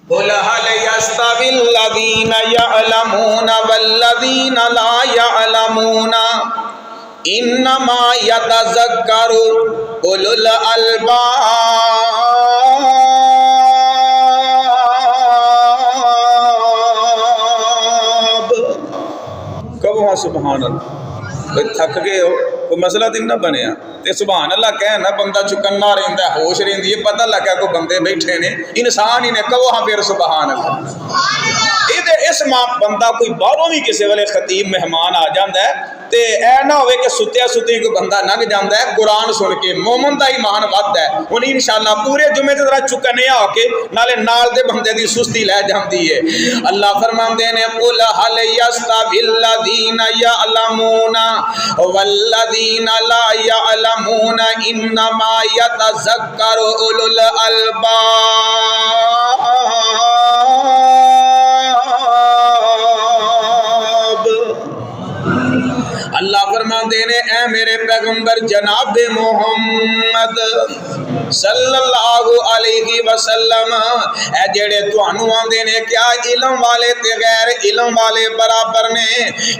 قل هل يستوي الذين يعلمون والذين لا يعلمون انما يتذكر اولو الالباب. کہو ہاں سبحان اللہ. کوئی تھک گئے ہو کوئی مسئلہ تو نہ بنیا تے سبحان اللہ کہنا بندہ چکنا رہندا ہے ہوش رہندی ہے پتہ لگا کوئی بندے بیٹھے نے انسان ہی نے کہو ہاں پھر سبحان اللہ. اس ماں بندہ کوئی باہروں بھی کسی ویلے خطیب مہمان آ جاندہ ہے تے اے نہ ہوئے کہ ستیا ستی کوئی بندہ لنگ جاندہ ہے قرآن سن کے مومن دا ایمان وددا ہے انہیں انشاءاللہ پورے جمعے تے ذرا چکنے آ کے نالے نال دے بندے دی سستی لے جاندی ہے. اللہ فرماندے نے قل هل يستوي الذين يعلمون والذين لا يعلمون انما يتذكر اولو الالباب. اللہ فرماندے نے اے میرے پیغمبر جناب محمد صلی اللہ علیہ وسلم اے جڑے تانوں آندے نے کیا علم والے تے غیر علم والے برابر نے.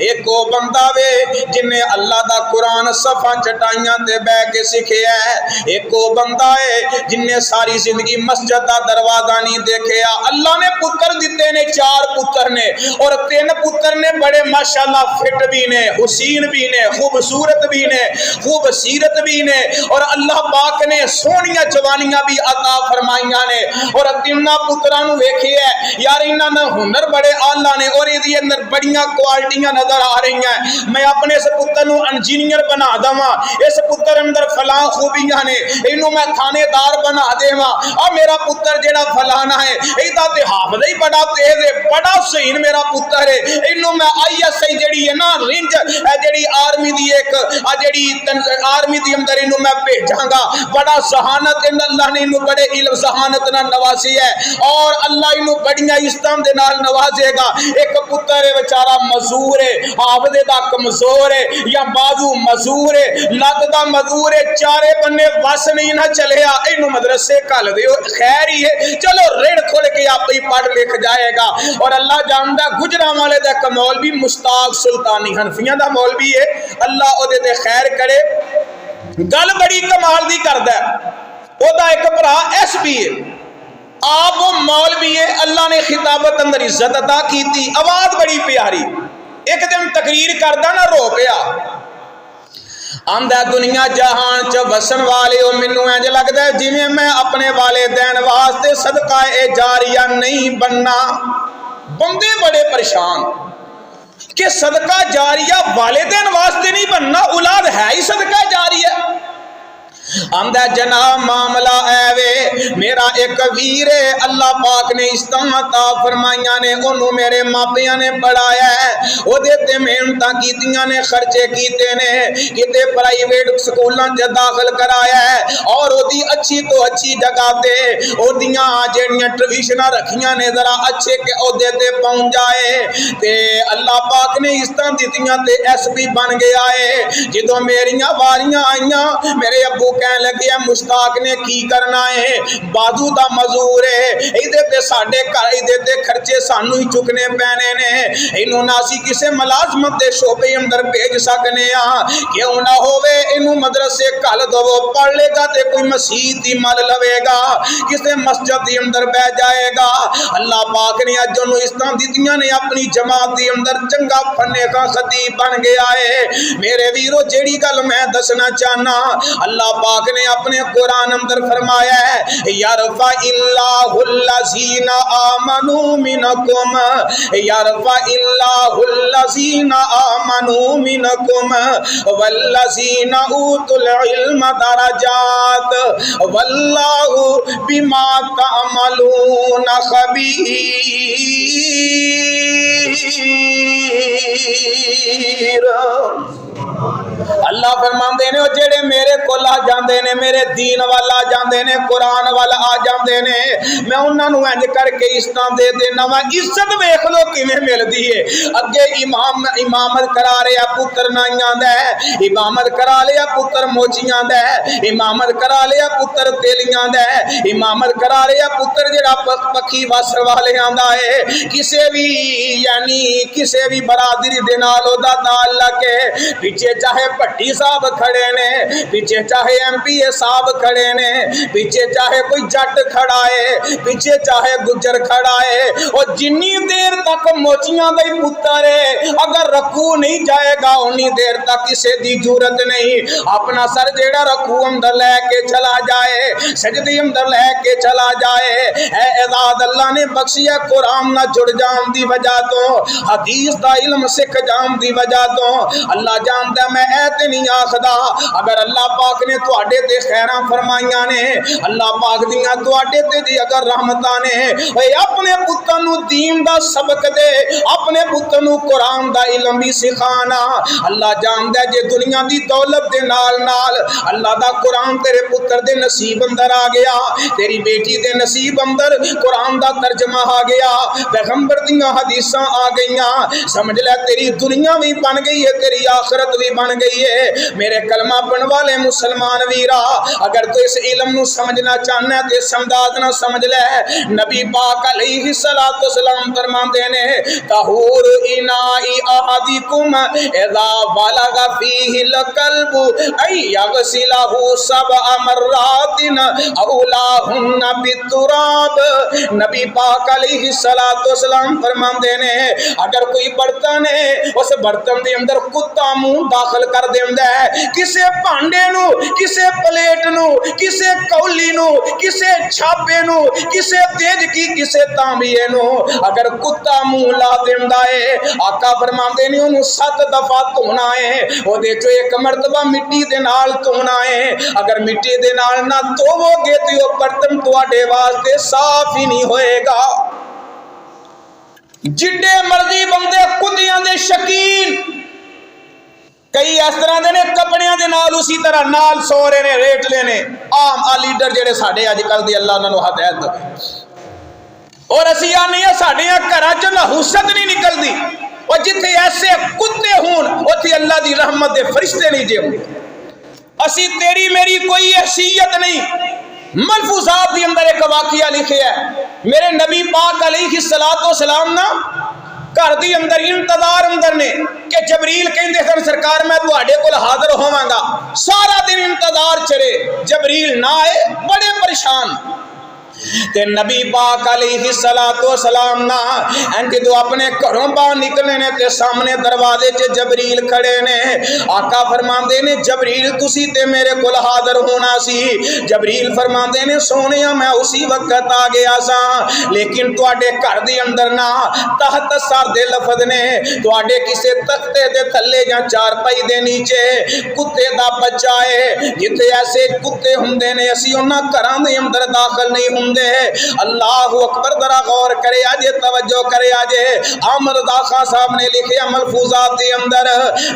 ایک او بندہ وے جن نے اللہ دا قرآن صفاں چٹائیاں تے بہ کے سکھیا ہے. ایک او بندہ ہے جن نے ساری زندگی مسجد دا دروازہ نہیں دیکھیا. اللہ نے پتر دیتے نے 4 پتر نے اور 3 پتر نے بڑے ماشاءاللہ فٹ بھی نے حسین بھی نے خوبصورت بھی نے خوبصیرت بھی نے اور اللہ پاک نے سونیاں جوانیاں بھی عطا فرمائیاں نے اور 3 پتراں نوں ویکھیا ہے یار انہاں دا ہنر بڑے اعلی نے اور ایدی اندر بڑیاں کوالٹیاں نظر آ رہی ہیں. میں اپنے اس پتر نوں انجینئر بنا دواں اس پتر اندر فلاں خوبیاں نے اینوں میں تھانے دار بنا دیواں آ میرا پتر جڑا فلانا ہے ایدا تے حافظ ہی بڑا تیز ہے بڑا صحیح میرا پتر ہے اینوں میں ISI جڑی ہے نا رینج جڑی آرمی دی ایک جڑی آرمی دی اندر اینوں میں بھیجاں گا. بڑا ذہانت اللہ نے اینوں بڑے علم ذہانت نال نوازی ہے اور اللہ اینوں بڑیاں عزتاں دے نال نوازے گا. ایک پتر ہے بیچارہ مزدور ہے حافظ دا کمزور ہے یا بازو مزدور ہے لت دا مزدور ہے چارے بننے وس نہیں نہ چلیا اینوں مدرسے کل دیو خیر ہی ہے چلو ریڑ کھول کے آپ ہی پڑھ لکھ جائے گا. اور اللہ جاندا گجراں والے دا ایک مولوی مشتاق سلطانی حنفیاں دا مولوی ہے اللہ او دے خیر کرے گل بڑی کمال دی کردا ہے. او دا ایک بھرا SP ہے آپ وہ مولوی ہے اللہ نے خطابت اندر عزت عطا کیتی آواز بڑی پیاری. ایک دن تقریر کردا نہ رو پیا آندا دنیا جہان چ وسن والے او مینوں انج لگدا ہے جویں میں اپنے والدین واسطے صدقہ جاریہ نہیں بننا. بندے بڑے پریشان کہ صدقہ جاریہ والدین واسطے نہیں بننا اولاد ہے ہی صدقہ جاریہ. آمدہ جناب معاملہ اے وے میرا ایک ویر ہے اللہ پاک نے استعمتا فرمائیاں نے انہوں میرے ماپیاں نے پڑھایا ہے وہ دیتے محنتاں کیتیاں نے خرچے کیتے نے کتے پرائیویٹ سکولاں جا داخل کرایا ہے اور وہ دی اچھی تو اچھی جگہ تے وہ دیاں جڑیاں ٹریویشناں رکھیاں نے ذرا اچھے کے عہدے تے پہنچ جائے تے اللہ پاک نے استعمال دیتیاں تے SP بن گیا ہے. جدوں میریاں واریاں آئیاں میرے ابو کہنے لگے مشتاق نے کی کرنا ہے بازو دا مزور ہے ایدے تے ساڑھے ایدے تے خرچے سانو ہی چکنے پینے نے انہوں ناسی کسے ملازمت دے شعبے اندر بھیج سکنے کیوں نہ ہوئے انہوں مدرسے کل دو پڑھ لے گا تے کوئی مسجد دی مل لوے گا کسے مسجد دی اندر بہ جائے گا. اللہ پاک نے اجنو استان دیتیاں نے اپنی جماعت دی اندر چنگا پھنے کا خطیب بن گیا ہے. میرے ویرو جیڑی گل میں دسنا چاہنا اللہ پاک نے اپنے قرآن اندر فرمایا ہے یرفع اللہ الذین آمنوا منکم یرفع اللہ الذین آمنوا منکم والذین اوتوا العلم درجات واللہ بما تعملون خبیر. اللہ فرماندے نے جڑے میرے کول آ جاندے نے میرے دین والا آ جاندے نے قرآن والا آ جاندے نے میں انہاں نوں انج کر کے عزت دے دینا وا عزت ویکھ لو کیویں ملدی ہے اگے امامت کرا رہا پتر نائیاں دا ہے امامت کرا لیا پتر موچیاں دا ہے امامت کرا لیا پتر تیلیاں دا ہے امامت کرا لیا پتر جڑا پکھی واسر والے آندا ہے کسے بھی یعنی کسے بھی برادری دے نال او دا تعلق ہے پیچھے چاہے بھٹی صاحب کھڑے نے پیچھے چاہے ایم پی اے صاحب کھڑے نے پیچھے چاہے کوئی جٹ کھڑا ہے پیچھے چاہے گجر کھڑا ہے اور جنی دیر تک موچیاں دا ہی پتر ہے اگر رکوع نہیں جائے گا انی دیر تک کسے دی جرت نہیں اپنا سر جیڑا رکوع اندر لے کے چلا جائے سجدی اندر لے کے چلا جائے اے عزاد اللہ نے بخشیا قرآن نہ جڑ جان دی وجہ تو حدیث دا علم سکھ جان دی وجہ تو اللہ جاندا میں اے تے نہیں آکھدا اگر اللہ پاک نے تواڈے تے خیراں فرمائیاں نے اللہ پاک دیاں تواڈے تے دی اگر رحمتاں نے اے اپنے پتر نو دین دا سبق دے اپنے پتر نو قرآن دا علم بھی سکھانا اللہ جاندا جے دنیا دی دولت دے نال نال اللہ دا قرآن تیرے پتر دے نصیب اندر آ گیا تیری بیٹی دے نصیب اندر قرآن دا ترجمہ آ گیا پیغمبر دیاں حدیثاں آ گئیاں سمجھ لے تیری دنیا بھی بن گئی ہے تیری آخرت بھی بن گئی ہے میرے کلمہ پڑھن والے مسلمان ویرا اگر تو اس علم نو سمجھنا چاہنا ہے تے سمداد نہ سمجھ لے نبی پاک علیہ الصلوۃ والسلام فرماندے نے طہور انائی احدکم اذا بلغ فیہ القلب ای یغسلہ سبع مرات اولاہن بالتراب نبی پاک علیہ الصلوۃ والسلام فرماندے نے اگر کوئی برتن ہے اس برتن دے اندر کتا منہ داخل کر دیندا ہے کسے بھانڈے نو کسے پلیٹ نو کسے کولی نو کسے چھاپے نو کسے تیج کی کسے تانبیے نو اگر کتا منہ لا دیندا ہے آقا فرماندے نے اونوں 7 دفعہ دھونا ہے او دے چوں ایک مرتبہ مٹی دے نال دھونا ہے اگر مٹی دے نال نہ دھوو گے تے او برتن تواڈے واسطے صاف ہی نہیں ہوئے گا جڈے مرضی بندے کتیاں دے شکین کئی اس طرح دے نے کپڑیاں دے نال اسی طرح نال سو رہے نے ریٹ لینے عام لیڈر جڑے ساڈے اج کل دی اللہ انہاں نوں ہدایت دے اور اسی آنے ساڈے گھراں چ نحوست نہیں نکلدی اور جتھے ایسے کتے ہون اوتھے اللہ دی رحمت دے فرشتے نہیں جے ہوندے اسی تیری میری کوئی حیثیت نہیں ملفوظات دی اندر ایک واقعہ لکھے ہے میرے نبی پاک علیہ الصلوۃ والسلام نا گھر دی اندر انتظار اندر نے کہ جبریل کہندے سن سرکار میں تواڈے کول حاضر ہوواں گا سارا دن انتظار چرے جبریل نہ آئے بڑے پریشان تے نبی پاک علیہ الصلوۃ والسلام نا انج جو اپنے گھروں باہر نکلے نے تے سامنے دروازے چ جبریل کھڑے نے آقا فرماندے نے جبریل تسی تے میرے کول حاضر ہونا سی جبریل فرماندے نے سونیا میں اسی وقت آ گیا سا لیکن تواڈے گھر دی اندر نا تحت سر دے لفظ نے تواڈے کسے تختے دے تھلے یا چارپائی دے نیچے کتے دا بچہ ہے جتھے ایسے کتے ہوندے نے اسی انہاں گھراں دے اندر داخل نہیں ہوندے اللہ اکبر ذرا غور کرے آجے توجہ کرے آجے عامر رضا خان صاحب نے لکھے ملفوظات دے اندر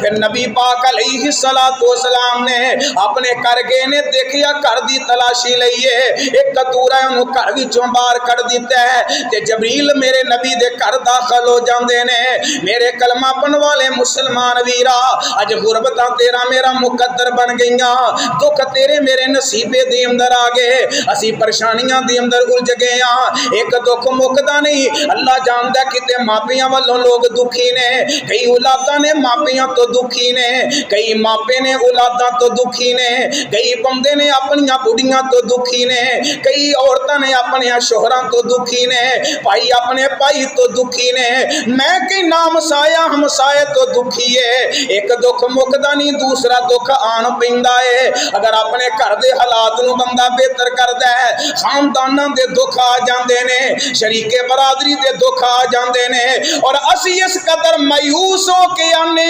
پھر نبی پاک علیہ الصلوۃ والسلام نے اپنے کر گئے نے دیکھیا گھر دی تلاشی لئیے ایک کتورا انہوں گھر وچوں باہر کر دیتا ہے تے جبریل میرے نبی دے گھر داخل ہو جاندے نے میرے کلمہ پڑھن والے مسلمان ویرا اج غربتاں تیرا میرا مقدر بن گئیاں دکھ تیرے میرے نصیبے دے اندر آ گئے اسی پریشانیاں دے اندر الجھ گئے ہاں ایک دکھ مکدا نہیں اللہ جاندا کتے ماپیاں والوں لوگ دکھی نے کئی اولاداں نے ماپیاں تو دکھی نے کئی ماپے نے اولاداں تو دکھی نے کئی بندے نے اپنیاں بڑیاں تو دکھی نے کئی عورتاں نے اپنے شوہراں تو دکھی نے بھائی اپنے بھائی تو دکھی نے میں کہ نام سایہ ہمسائے تو دکھی ہے ایک دکھ مکدا نہیں دوسرا دکھ آن پیندا ہے اگر اپنے گھر دے حالات نو بندہ بہتر کردا ہے خانداناں دے دکھ آ جاندے نے شریک برادری دے دکھ آ جاندے نے اور اسی اس قدر مایوس ہو کے آنے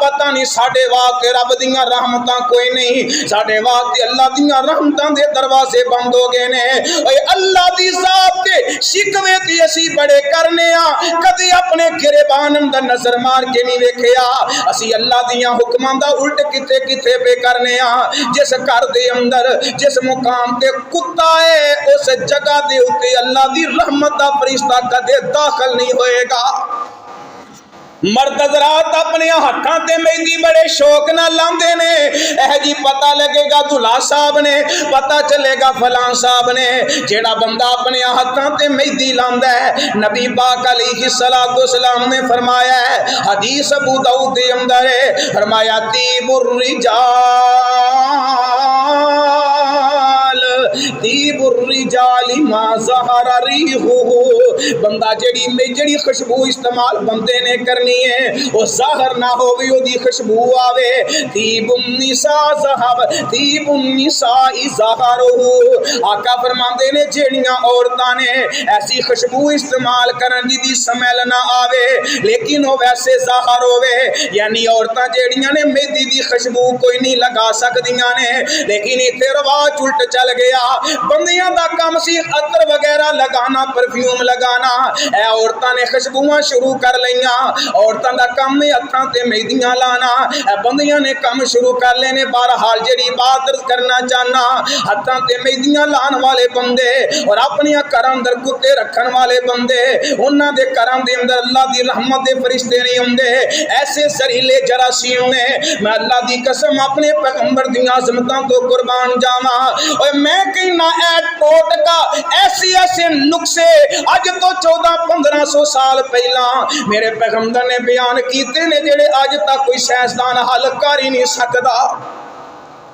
پتہ نہیں ساڈے واسطے رب دیاں رحمتاں کوئی نہیں ساڈے واسطے اللہ دیاں رحمتاں دے دروازے بند ہو گئے نے اے اللہ دی ذات تے شکوے تے اسی بڑے کرنے کدی اپنے گریبان اندر نظر مار کے نہیں ویکھیا اسی اللہ دیاں حکماں دا الٹ کتے کتے پہ کرنے جس گھر دے اندر جس مقام تے کتا ہے اس جگہ دے اوتے اللہ دی رحمت دا فرشتہ کدے داخل نہیں ہوئے گا مرد حضرات اپنے ہاتھاں تے مہندی بڑے شوق نہ لاندے نے جی پتہ لگے گا دلہا صاحب نے پتہ چلے گا فلاں صاحب نے جیڑا بندہ اپنے ہاتھاں تے مہندی لاندا ہے نبی پاک علیہ الصلوۃ والسلام نے فرمایا ہے حدیث ابو داؤد دے اندر ہے فرمایا طیب الرجال ما ظہر ریحہ بندہ جڑی خوشبو استعمال بندے نے کرنی ہے وہ ظاہر نہ ہووے او دی خوشبو آوے طیب النساء ظہرہ آقا فرماندے نے جیڑیاں عورتاں نے ایسی خوشبو استعمال کرن دی سمیل نہ آوے لیکن وہ ویسے ظاہر ہووے یعنی عورتاں جیڑیاں نے مہندی دی خوشبو کوئی نہیں لگا سکدیاں نے لیکن ایتھے رواج الٹ چل گیا بندیاں دا کام سی عطر وغیرہ لگانا پرفیوم لگانا اے عورتاں نے خوشبوواں شروع کر لیاں عورتاں دا کام ہے ہتھاں تے مہندیاں لانا اے بندیاں نے کام شروع کر لینے بہرحال جڑی بات کرنا چاہنا ہتھاں تے مہندیاں لان والے بندے اور اپنی گھراں اندر کتے رکھن والے بندے انہاں دے گھراں دے اندر اللہ دی رحمت دے فرشتے نہیں ہوندے ایسے زہریلے جراثیم نے میں اللہ دی قسم اپنے پیغمبر دی عظمتاں تو قربان جاواں اوے میں کہنا اے ٹوٹکا ایسے نقصے اج تو 1400-1500 سال پہلا میرے پیغمبر نے بیان کیتے نے جڑے اج تک کوئی سائنسدان حل کر ہی نہیں سکدا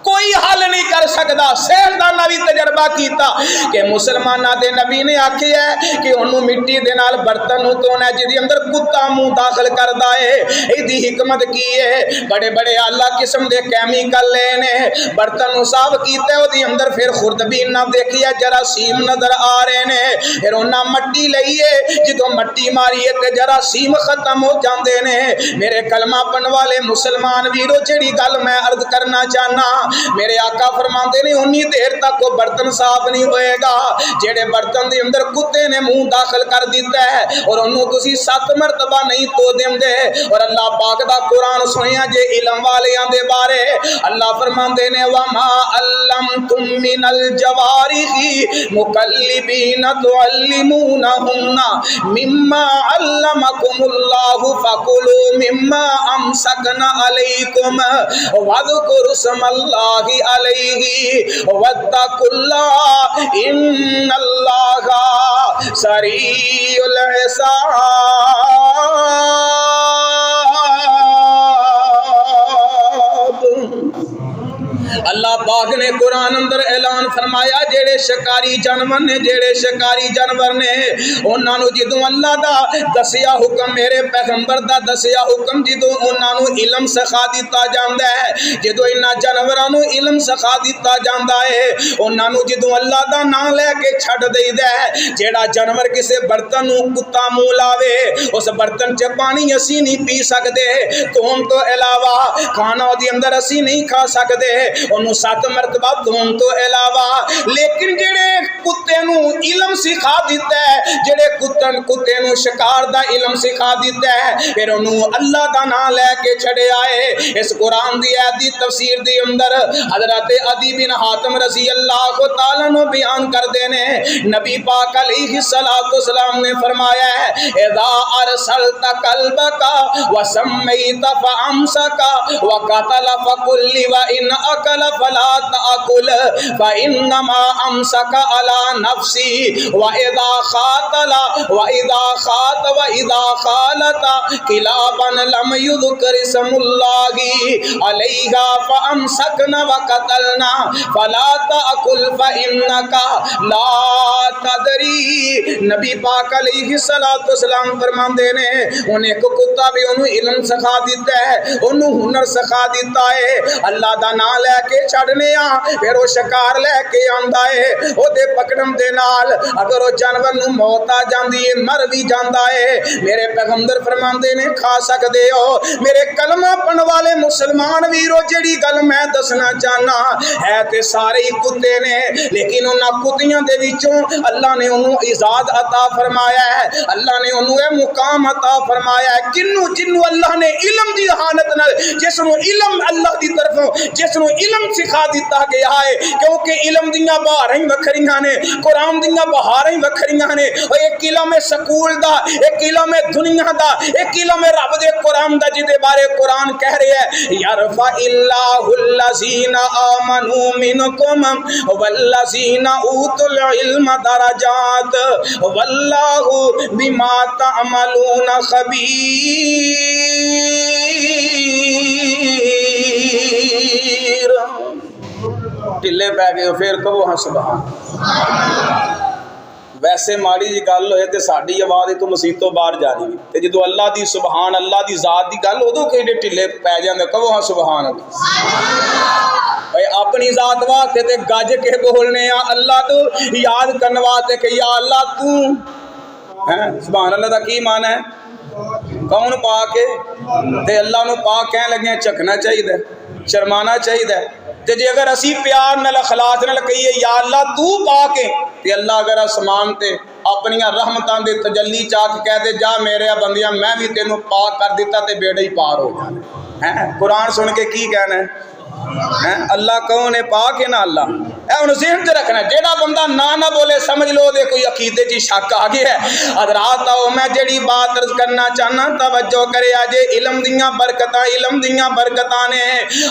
کوئی حل نہیں کر سکتا سائنسداناں بھی تجربہ کیتا کہ مسلماناں دے نبی نے آکھیا ہے کہ انہوں مٹی دے نال برتن نوں دھونا ہے جدی اندر کتا منہ داخل کردا ہے ایدی حکمت کی ہے بڑے بڑے اعلی قسم دے کیمیکل لے نے برتن نوں صاف کیتے اودی اندر پھر خوردبین نہ دیکھیا جراثیم نظر آ رہے نے پھر انہاں مٹی لئیے جدوں مٹی ماری تے جراثیم ختم ہو جاندے نے میرے کلمہ پڑھن والے مسلمان ویرو جڑی گل میں عرض کرنا چاہنا میرے آقا فرماندے نے انی دیر تک وہ برتن صاف نہیں ہوئے گا جیڑے برتن دے اندر کتے نے منہ داخل کر دیتا ہے اور انہوں تسی 7 مرتبہ نہیں تو دیندے اور اللہ پاک دا قرآن سنیا جے علم والیاں دے بارے اللہ فرماندے نے وما علمتم من الجوارح مقلبین تعلمونہن مما علمکم اللہ فکلوا مما امسکن علیکم واذکروا اسم اللہ علیہ واتقوا اللہ ان اللہ سریع الحساب اللہ پاک نے قرآن اندر اعلان فرمایا جیڑے شکاری جانور نے انہاں نو جدوں اللہ دا دسیا حکم میرے پیغمبر دا دسیا حکم جدوں انہاں نو علم سکھا دتا جاندا ہے جدوں انہاں جانوراں نو علم سکھا دتا جاندا ہے انہاں نو جدوں اللہ دا نام لے کے چھڈ دئیدا ہے جیڑا جانور کسے برتن نو کتا منہ لاوے اس برتن چ پانی اسی نہیں پی سکدے دھون تو علاوہ کھانا دی اندر اسی نہیں کھا سکدے انہوں 7 مرتبہ دھون تو علاوہ لیکن جڑے کتے نو علم سکھا دیتا ہے جڑے کتے نو شکار دا علم سکھا دیتا ہے پھر انہوں اللہ دا نام لے کے چھڑے آئے اس قرآن دی آیت دی تفسیر دی اندر حضرت عدی بن حاتم رضی اللہ تعالیٰ نو بیان کر دینے نبی پاک علیہ السلام نے فرمایا ہے اذا ارسلت قلبک وسمیت فامسک وقتل فکل وان اکل فلا تأکل فإنما امسک علی نفسی وإذا خالت کلابا لم یذکر اسم اللہ علیہا فامسکنا وقتلنا فلا تأکل فإنک لا تدری نبی پاک علیہ السلام فرماندے نے انہیں ایک کتا بھی انہوں علم سکھا دیتا ہے انہوں ہنر سکھا دیتا ہے اللہ دا نام لے کے چھڑنے پھر وہ شکار لے کے آندا ہے او دے پکڑن دے نال اگر او جانور نو موت آ جاندی ہے مر بھی جاندا ہے میرے پیغمبر فرماندے نے کھا سکدے ہو میرے کلمہ پڑھن والے مسلمان ویرو جڑی گل میں دسنا چاہنا ہے تے سارے ہی کتے نے لیکن انہاں کتیاں دے وچوں اللہ نے انہوں اعزاز عطا فرمایا ہے اللہ نے انہوں مقام عطا فرمایا ہے جنوں اللہ نے علم دی حالت نال جس نو علم اللہ دی طرفوں جس نو علم سکھا دیتا گیا ہے کیونکہ علم دیاں بہاراں وکھریاں نے قرآن دیاں بہاراں وکھریاں نے ایک علم سکول دا ایک علم دنیا دا ایک علم رب دے قرآن دا جدے بارے قرآن کہہ رہے ہے یرفع اللہ الذین آمنوا منکم والذین اوتوا العلم درجات واللہ بما تعملون خبیر ٹلے پہ گئے پھر کہو ہاں سبحان ویسے ماڑی جی گل ہوئے تے ساڈی آواز تو مسیح تو باہر جانی تے جدو اللہ دی سبحان اللہ دی ذات دی گل ادو کیڑے ٹھلے پی جاندے کہو ہاں سبحان اللہ اپنی ذات واسطے تے گج کے بولنے آ اللہ تو یاد کرنے واسطے کہ یا اللہ تو سبحان اللہ دا کی معنی ہے کون پاک ہے تے اللہ نو پاک کہنے لگے چکنا چاہیے شرمانا چاہیے تے جے اگر اسی پیار نال اخلاص نال کہیے یا اللہ تو پاک ہے تے اللہ اگر آسمان تے اپنی رحمتاں دے تجلی چاک کہہ دے جا میرے بندیاں میں بھی تینوں پاک کر دیتا تے بیڑے ہی پار ہو جانے قرآن سن کے کی کہنا ہے اللہ کون ہے پاک ہے نا اللہ اے انہوں ذہن سے رکھنا جیڑا بندہ نہ بولے سمجھ لو دے کوئی عقیدے جی شک آگے ہے حضرات آؤ میں جیڑی بات عرض کرنا چاہنا توجہ کرے آجے علم دیاں برکتاں نے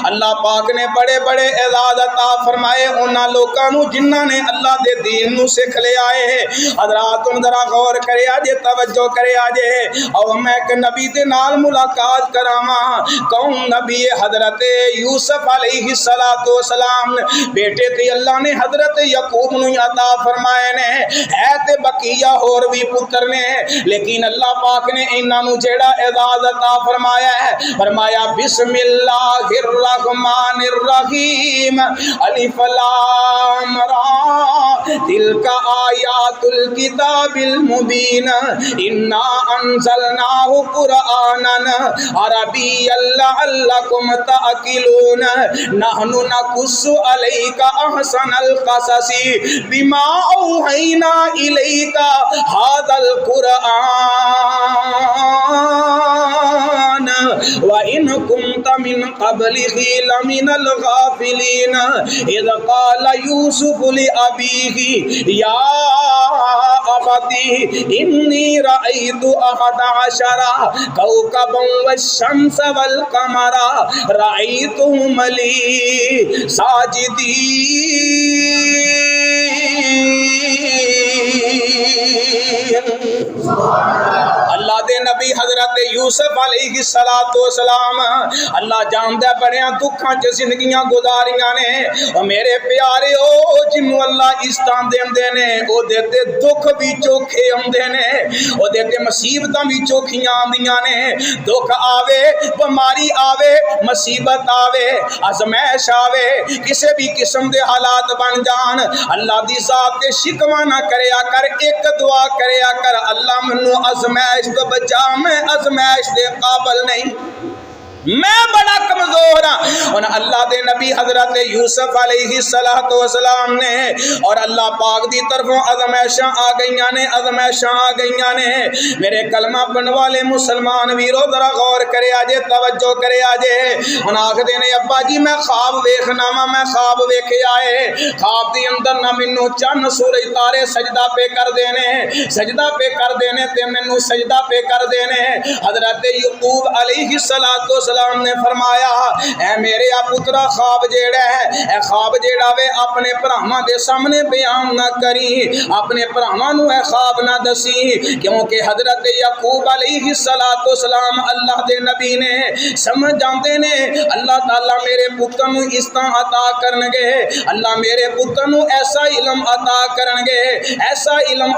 اللہ پاک نے بڑے بڑے اعزاز عطا فرمائے انہاں لوکاں نو جنہاں نے اللہ دے دین نو سکھ لے آئے ہیں حضرات تم ذرا غور کرے آجے توجہ کرے آجے او میں ایک نبی دے نال ملاقات کراواں کون نبی حضرت یوسف علیہ السلام بیٹے تے اللہ نے حضرت یعقوب نو عطا فرمائے نے ہے تے بقیہ اور بھی پتر نے لیکن اللہ پاک نے انہاں نو جیڑا اعزاز عطا فرمایا ہے فرمایا بسم اللہ الرحمن الرحیم الف لام را تلک آیات الکتاب المبین انا انزلناہ قرآنا عربیا لعلکم تعقلون نحن نقص علیک احسن القصص بما اوحینا الیک ھذا القرآن وَإِن كُنْتَ مِنْ قَبْلِهِ لَمِنَ الْغَافِلِينَ إِذْ قَالَ يُوسُفُ لِأَبِيهِ يَا أَبَتِ إِنِّي رَأَيْتُ أَحَدَ عَشَرَ كَوْكَبًا وَالشَّمْسَ وَالْقَمَرَ رَأَيْتُهُمْ لِي سَاجِدِينَ اللہ دے نبی حضرت یوسف علیہ السلام اللہ جاندہ بڑیاں دکھاں چ زندگیاں گزاریاں نے اور میرے پیارے او جنوں اللہ استان دیندے نے او دیتے دکھ بھی چوکھے ہوندے نے او دیتے مصیبتاں بھی چوکھیاں آندیاں نے دکھ آوے بیماری آوے مصیبت آوے ازمائش آوے کسے بھی قسم دے حالات بن جان اللہ دی ذات تے شکوہ نہ کریا کر ایک دعا کریا کر اللہ منو ازمائش تو بچا میں ازمائش دے قابل نہیں میں بڑا کمزور ہاں اور اللہ دے نبی حضرت یوسف علیہ السلام نے اور اللہ پاک دی طرفوں ازمائشاں آ گئیاں نے میرے کلمہ پڑھن والے مسلمان ویرو ذرا غور کرے آجے توجہ کرے آجے ان آکھ دینے ابا جی میں خواب ویکھنا میں خواب ویکھے آئے خواب دی اندر نہ منو چند سورج تارے سجدہ پہ کر دینے تے منو سجدہ پہ کر دینے حضرت یعقوب علیہ السلام نے فرمایا اے میرے پترا خواب جیڑا ہے اے خواب جیڑا وے اپنے بھراواں دے سامنے بیان نہ کری اپنے بھراواں نو اے خواب نہ دسی کیونکہ حضرت یعقوب علیہ السلام اللہ دے نبی نے سمجھ جاندے نے اللہ تعالی میرے پتر نو اس طرح عطا کرنگے اللہ میرے پتر نو ایسا علم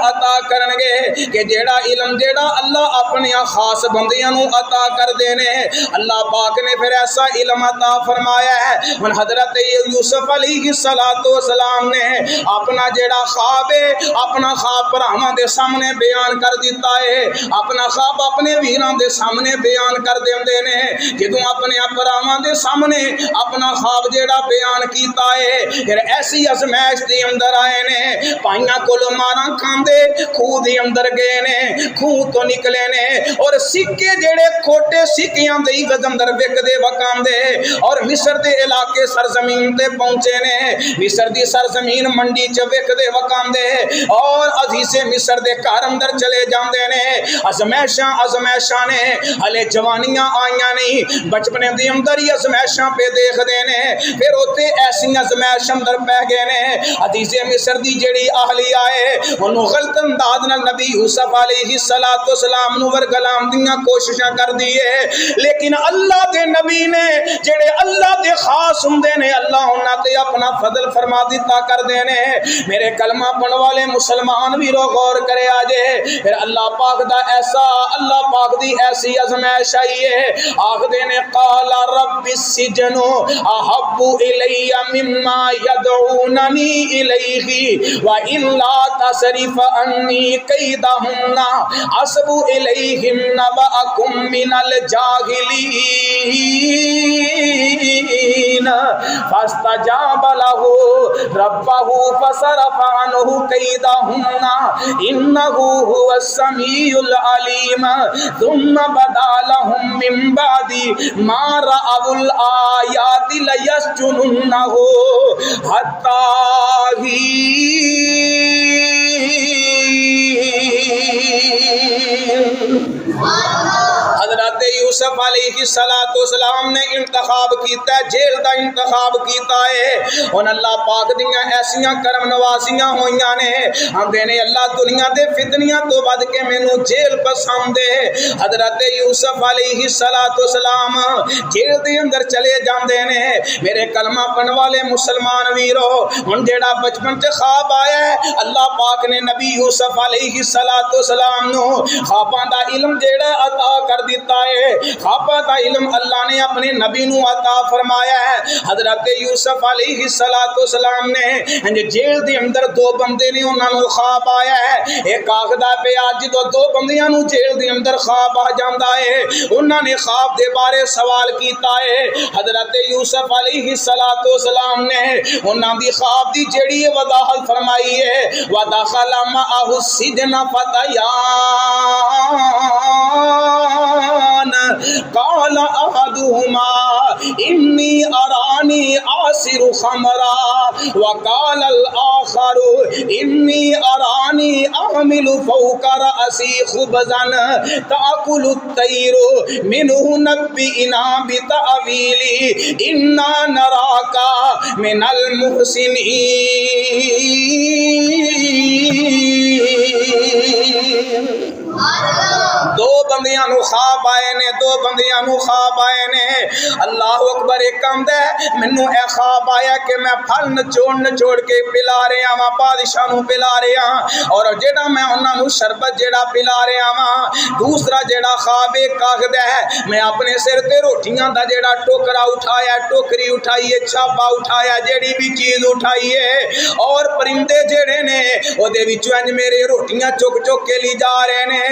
عطا کرنگے کہ جیڑا علم جیڑا اللہ اپنے خاص بندیاں نو عطا کر دینے اللہ اللہ پاک نے پھر ایسا علم عطا فرمایا ہے. ہن حضرت یوسف علیہ السلام نے اپنا جیڑا خواب ہے اپنا خواب بھراواں دے سامنے بیان کر دیتا ہے. اپنا خواب اپنے ویراں دے سامنے بیان کر دیندے نے. جدوں اپنے بھراواں دے سامنے اپنا خواب جیڑا بیان کیتا ہے پھر ایسی ازمائش دے اندر آئے نے. پائیاں کولوں ماراں کھاندے خوہ دے اندر گئے نے, خوہ تو نکلے نے اور سکے جیڑے کھوٹے سکیاں دے عوض اندر وکدے وکاندے اور مصر دے علاقے سرزمین تے پہنچے نے. مصر دی سرزمین منڈی چ وکدے وکاندے اور عزیز مصر دے گھر اندر چلے جاندے نے. ازمائشاں نے ہلے جوانیاں آئیاں نہیں, بچپنے دے اندر ہی ازمائشاں پہ دیکھ دے نے. پھر اوتے ایسی ازمائش اندر پہ گئے نے. عزیز مصر دی جڑی اہلیہ ہے انہوں غلط انداز نال نبی یوسف علیہ السلام نو ورگلام دیاں کوششاں کر دیے, لیکن اللہ دے نبی نے جڑے اللہ دے خاص ہوندے نے اللہ انہاں تے اپنا فضل فرما دیتا کر دے نے. میرے کلمہ پڑھن والے مسلمان بھی رو غور کرے آجے. پھر اللہ پاک دا ایسا اللہ پاک دی ایسی ازمائش آئی ہے آخدے نے قال رب السجن احب الی مما یدعوننی الیہ والا تصرف عنی کیدہن اصب الیہن واکم من الجاہلین فاستجاب لہ ربہ فصرف عنہ کیدہن انہ هو السمیع العلیم ثم بدا لهم من بعد ما رأوا الآیات لیسجننہ حتی حضرت یوسف علیہ السلام نے انتخاب کیتا ہے, جیل دا انتخاب کیتا ہے. ان اللہ پاک دیاں ایسیاں کرم نوازیاں ہوئیاں نے ہمدے نے اللہ دنیا دے فتنیاں تو بد کے مینوں جیل پسند ہے. حضرت یوسف علیہ السلام جیل دے اندر چلے جاندے نے. میرے کلمہ پڑھن والے مسلمان ویرو ہن جیڑا بچپن تے خواب آیا ہے اللہ پاک نے نبی یوسف علیہ السلام نو خواباں دا علم جیڑا عطا کر دیتا ہے. خواباں دا علم اللہ نے اپنے نبی نو عطا فرمایا ہے. حضرت یوسف علیہ السلام نے جیل دے اندر دو بندے نے انہاں نو خواب آیا ہے. ایک آخدا پیا جدوں دو بندیاں نو جیل دے اندر خواب آ جاندا ہے انہاں نے خواب دے بارے سوال کیتا ہے. حضرت یوسف علیہ السلام نے انہاں دی خواب دی جیڑی وضاحت فرمائی ہے ودخل معه السجن فتیان قال احدهما انی ارانی آصر خمرا وقال الاخر انی ارانی احمل فوق رأسی خبزا تأکل الطیر منه نبئنا بتأویلی انا نراکا من المحسنین. دو بندیاں نو خواب آئے نے, دو بندیاں نو خواب آئے نے. اللہ اکبر. ایک آندا ہے مینوں اے خواب آیا کہ میں پھل نچوڑ کے پلا رہا ہاں بادشاہ نو پلا رہا ہاں اور جیڑا میں انہاں نو شربت جیڑا پلا رہا ہاں. دوسرا جیڑا خواب ایک آخدا ہے میں اپنے سر تے روٹیاں دا جیڑا ٹوکرا اٹھایا, ٹوکری اٹھائی ہے, چھاپا اٹھایا, جیڑی بھی چیز اٹھائی ہے اور پرندے جیڑے نے او دے وچوں انج میرے روٹیاں چک کے لی جا رہے نے,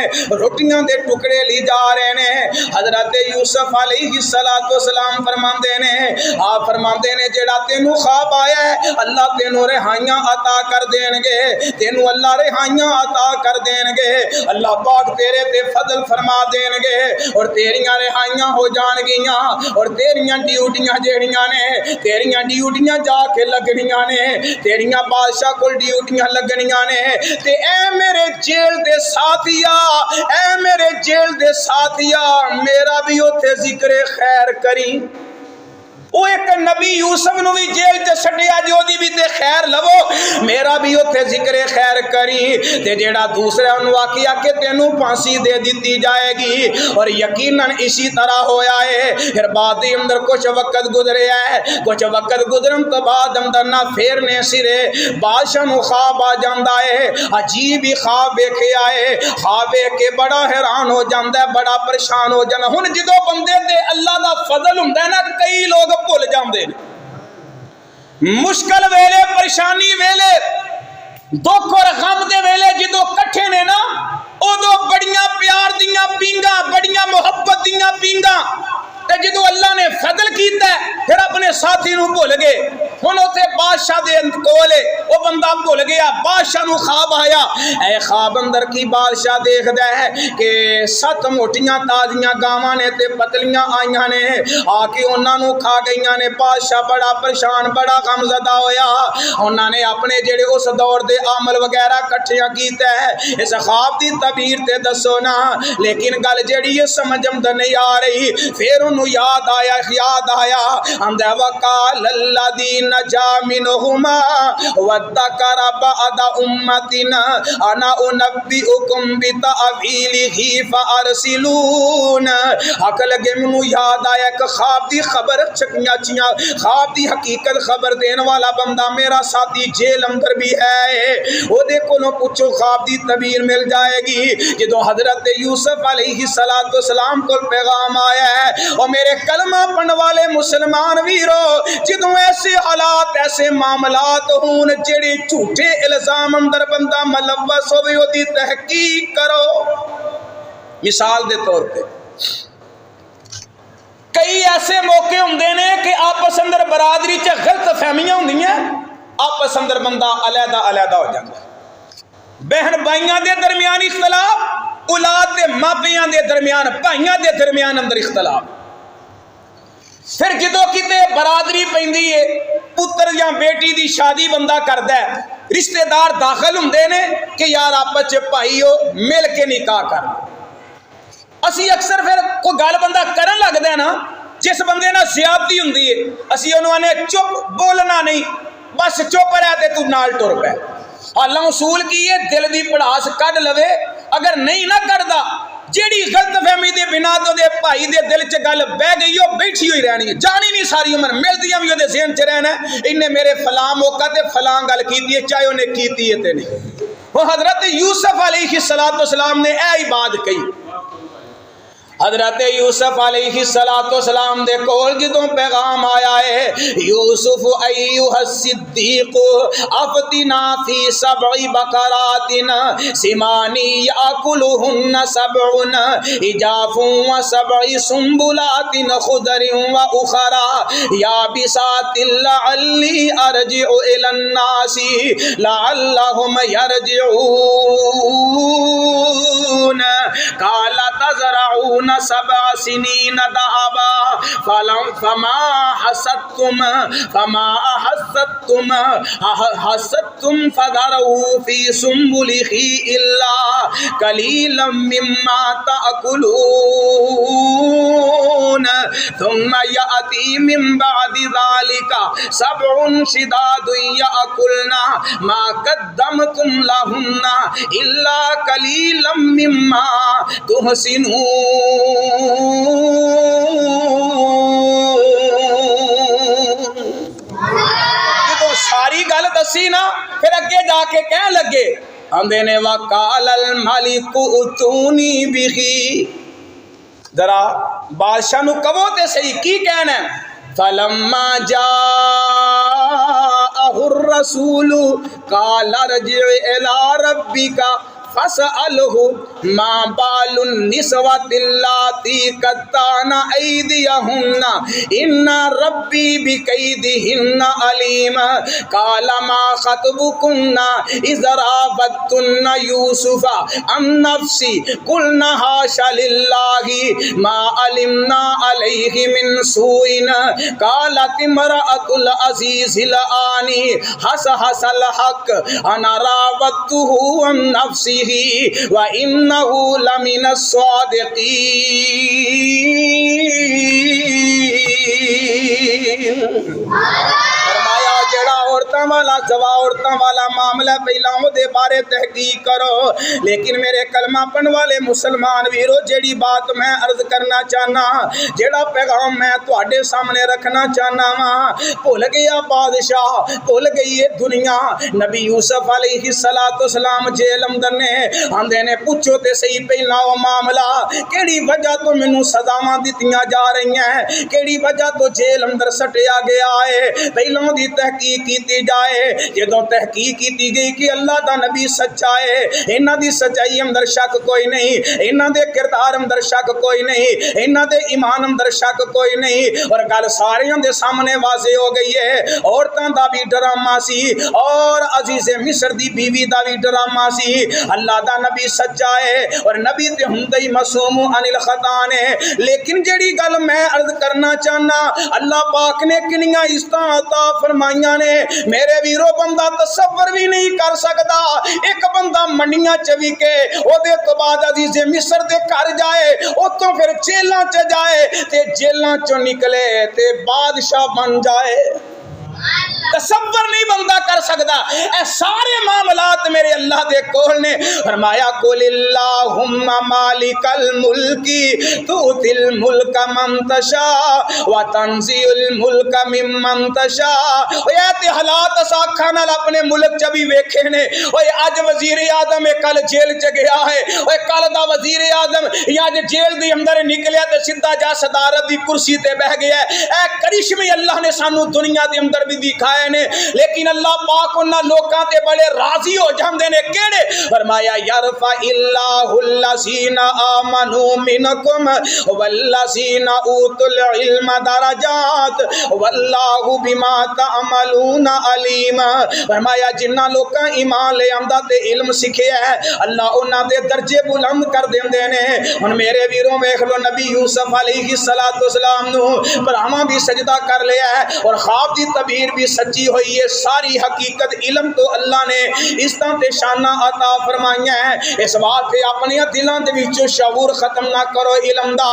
روٹیاں دے ٹکڑے لی جا رہے نے. حضرت یوسف علیہ السلام فرماندے نے آپ فرماندے نے جیڑا تینوں خواب آیا ہے اللہ تینوں رہائیاں عطا کر دین گے, تینوں اللہ رہائیاں عطا کر دین گے. اللہ پاک تیرے تے فضل فرما دین گے اور تیریاں رہائیاں ہو جان گیاں اور تیریاں ڈیوٹیاں جیڑیاں نے تیریاں ڈیوٹیاں جا کے لگنیاں نے, تیریاں بادشاہ کول ڈیوٹیاں لگنیاں نے. تے اے میرے جیل دے ساتھیا, اے میرے جیل دے ساتھیا میرا بھی اوتھے ذکر خیر کری. وہ ایک نبی یوسف نو بھی جیل چ چھڈیا جو دی بھی تے خیر لو میرا بھی اوتھے ذکر خیر کری تے جیڑا دوسرا انہوں آکھیا کہ تینوں پھانسی دے دیتی جائے گی اور یقیناً اسی طرح ہویا ہے۔ پھر بعد اندر کچھ وقت گزرے ہے، کچھ وقت گزرن تو بعد اندر نہ پھیرنے سرے بادشاہ نو خواب آ جاندا ہے، عجیب ہی خواب ویکھے آئے، خواب ویکھ کے بڑا حیران ہو جاندا ہے، بڑا پریشان ہو جاندا۔ ہن جدوں بندے تے اللہ دا فضل ہوندا ہے نا کئی لوگ بھول جاندے نے، مشکل ویلے پریشانی ویلے دکھ اور غم دے ویلے جدوں کٹھے نے نا ادو بڑیاں پیار دیاں پینگاں بڑیاں محبت دیاں پینگاں تے جدو اللہ نے فضل کیتا ہے پھر اپنے ساتھی نو بھول گئے۔ ہن اوتھے بادشاہ دے کولے او بندہ بھول گیا، بادشاہ نو خواب آیا، اے خواب اندر کی بادشاہ دیکھدا ہے کہ 7 موٹیاں تازیاں گاواں نے تے پتلیاں آئیاں نے آ کے انہاں نو کھا گئیاں نے۔ بادشاہ بڑا پریشان بڑا غم زدہ ہویا، انہاں نے اپنے جڑے اس دور دے عمل وغیرہ کٹھیاں کیتے ہے اس خواب دی تعبیر تے دسو نا، لیکن گل جڑی یہ سمجھ اندر نہیں آ رہی۔ پھر انہوں یاد آیا اندہ وقال الذی نجا منہما وذکر بعد امتنا انا انبئکم بتأویلہ فارسلون۔ حق لگے منو یاد آیا کہ خواب دی خبر چکیاں چیاں خواب دی حقیقت خبر دین والا بندہ میرا ساتھی جیل اندر بھی ہے، وہ دیکھو نو پوچھو خواب دی تعبیر مل جائے گی۔ جدو حضرت یوسف علیہ السلام کو پیغام آیا ہے اور میرے کلمہ پڑھنے والے مسلمان ویرو جدو ایسے حالات ایسے معاملات ہون جڑے جھوٹے الزام اندر بندہ ملوث ہوئے ہوتی تحقیق کرو۔ مثال دے طور پہ کئی ایسے موقع ہوندے نے کہ آپس اندر برادری چ غلط فہمیاں ہوندیاں، آپس اندر بندہ علیحدہ ہو جاتا ہے، بہن بھائیاں دے درمیان اختلاف، اولاد دے ماپیاں دے درمیان بھائیاں دے درمیان اندر اختلاف۔ پھر جدو کتے برادری پیندی ہے پتر یا بیٹی دی شادی بندہ کردا ہے رشتہ دار داخل ہوندے نے کہ یار آپس بھائی ہو مل کے نکاح کر۔ اسی اکثر پھر کوئی گل بندہ کرن لگدا ہے نا جس بندے نہ زیادتی ہوندی ہے اسی انہوں نے چپ بولنا نہیں بس چپ رہ تے تو نال ٹر پے۔ اللہ اصول کی ہے دل دی پڑاس کڈ لوے، اگر نہیں نہ کردا جیڑی غلط فہمی دے بنا تو دے بھائی دے دل چ گل بہ گئی ہو بیٹھی ہوئی رہنی ہے، جانی نہیں ساری عمر ملدیاں بھی وہ ذہن چ رہنا ہے انہیں میرے فلاں موقع تے فلاں گل کیتی ہے چاہے انہیں کیتی ہے تے نہیں۔ وہ حضرت یوسف علیہ السلام نے اے بات کہی، حضرت یوسف علیہ السلام دے کول جدوں پیغام آیا ہے یوسف ایھا الصدیق افتنا فی 7 بقرات سمان یاکلہن 7 عجاف و7 سنبلات خضر و اخرى یابسات لعلی ارجع الی الناس لعلہم یرجعون قال تزرعون 7 سنین دابا فما حصدتم فذروا فی سنبلہ الا قلیلا مما تأکلون ثم یأتی من بعد ذلك 7 شداد یأکلن ما قدمتم لہن الا قلیلا مما تحسنون۔ جدو ساری گل دسی نا پھر اگے جا کے کہن لگے آندے نے وقال الملک اتونی بہی، ذرا بادشاہ نو کہو تے صحیح کی کہنا ہے۔ فلما جاءہ الرسول قال ارجع الی ربک فَاسْأَلْهُ مَا بَالُ النِّسْوَةِ اللَّاتِي قَطَّعْنَ أَيْدِيَهُنَّ إِنَّ رَبِّي بِكَيْدِهِنَّ عَلِيمٌ قَالَ مَا خَطْبُكُنَّ إِذْ رَاوَدتُّنَّ يُوسُفَ عَن نَّفْسِهِ قُلْنَ حَاشَ لِلَّهِ مَا عَلِمْنَا عَلَيْهِ مِن سُوءٍ قَالَتِ امْرَأَةُ الْعَزِيزِ الْآنِ حَصَحَصَ الْحَقُّ أَنَا رَاوَدتُّهُ عَن نَّفْسِهِ وَإِنَّهُ لَمِنَ الصَّادِقِينَ۔ فرمایا جڑا عورتاں والا سوا عورتاں والا معاملہ پہلا او دے بارے تحقیق کرو. لیکن میرے کلمہ پڑھن والے مسلمان ویرو جیڑی بات میں عرض کرنا چاہنا, جیڑا پیغام میں تواڈے سامنے رکھنا چاہنا وا, بھول گیا بادشاہ, بھول گئی ہے دنیا. نبی یوسف علیہ السلام جیل اندر نے آندے نے پوچھو تے صحیح پہلا او معاملہ کیڑی وجہ تو مینوں سزاواں دتیاں جا رہی ہیں, کیڑی وجہ تو جیل اندر سٹیا گیا ہے, پہلوں دی تحقیق کیتی جائے. جدوں تحقیق کیتی گئی کہ اللہ دا نبی سچا ہے, انہاں دی سچائی اندر شک کوئی نہیں, انہاں دے کردار اندر شک کوئی نہیں, انہاں دے ایمان اندر شک کوئی نہیں, اور گل ساریاں دے سامنے واضح ہو گئی ہے. عورتاں دا بھی ڈرامہ سی اور عزیز مصر دی بیوی دا بھی ڈرامہ سی. اللہ دا نبی سچا ہے اور نبی تے ہندی معصوم عن الخطا نے. لیکن جڑی گل میں عرض کرنا چاہنا, اللہ پاک نے کنیاں عزتاں عطا فرمائیاں نے میرے ویرو, بندہ تصور بھی نہیں کر سکتا. ایک بندہ منڈیاں چوی کے او دے تو بعد عزیز مصر دے گھر جائے, اتوں پھر جیلاں چ جائے تے جیلاں چوں نکلے تے بادشاہ بن جائے. تصور نہیں بندہ کر سکتا. اے سارے معاملات میرے اللہ دے کول نے. فرمایا قل اللہم مالک الملک تؤتی الملک من تشاء وتنزع الملک ممن تشاء. اے تے حالات اساکھاں نال اپنے ملک چ بھی ویکھے نے. اوے اج وزیر اعظم کل جیل چ گیا ہے, اوے کل دا وزیر اعظم یا اج جیل دے اندر نکلیا تے سیدھا جا صدارت دی کرسی تے بیٹھ گیا ہے. اے کرشمے اللہ نے سانو دنیا دے اندر بھی دکھائے نے. لیکن اللہ پاک انہاں لوکاں تے بڑے راضی ہو جاندے نے. کیڑے؟ فرمایا یرفع اللہ الذین آمنوا منکم والذین اوتوا العلم درجات واللہ بما تعملون علیم. فرمایا جنہاں لوکاں ایمان لے آندا تے علم سکھیا ہے اللہ انہاں دے درجے بلند کر دیندے نے. ہن میرے ویروں ویکھ لو نبی یوسف علیہ السلام نو بھراواں بھی سجدہ کر لیا ہے اور خواب دی تعبیر بھی سچی ہوئی ہے. ساری حقیقت علم تو اللہ نے اس طرح تے شانہ عطا فرمائیاں ہیں. اس بات تے اپنے دلاں دے وچوں شعور ختم نہ کرو علم دا.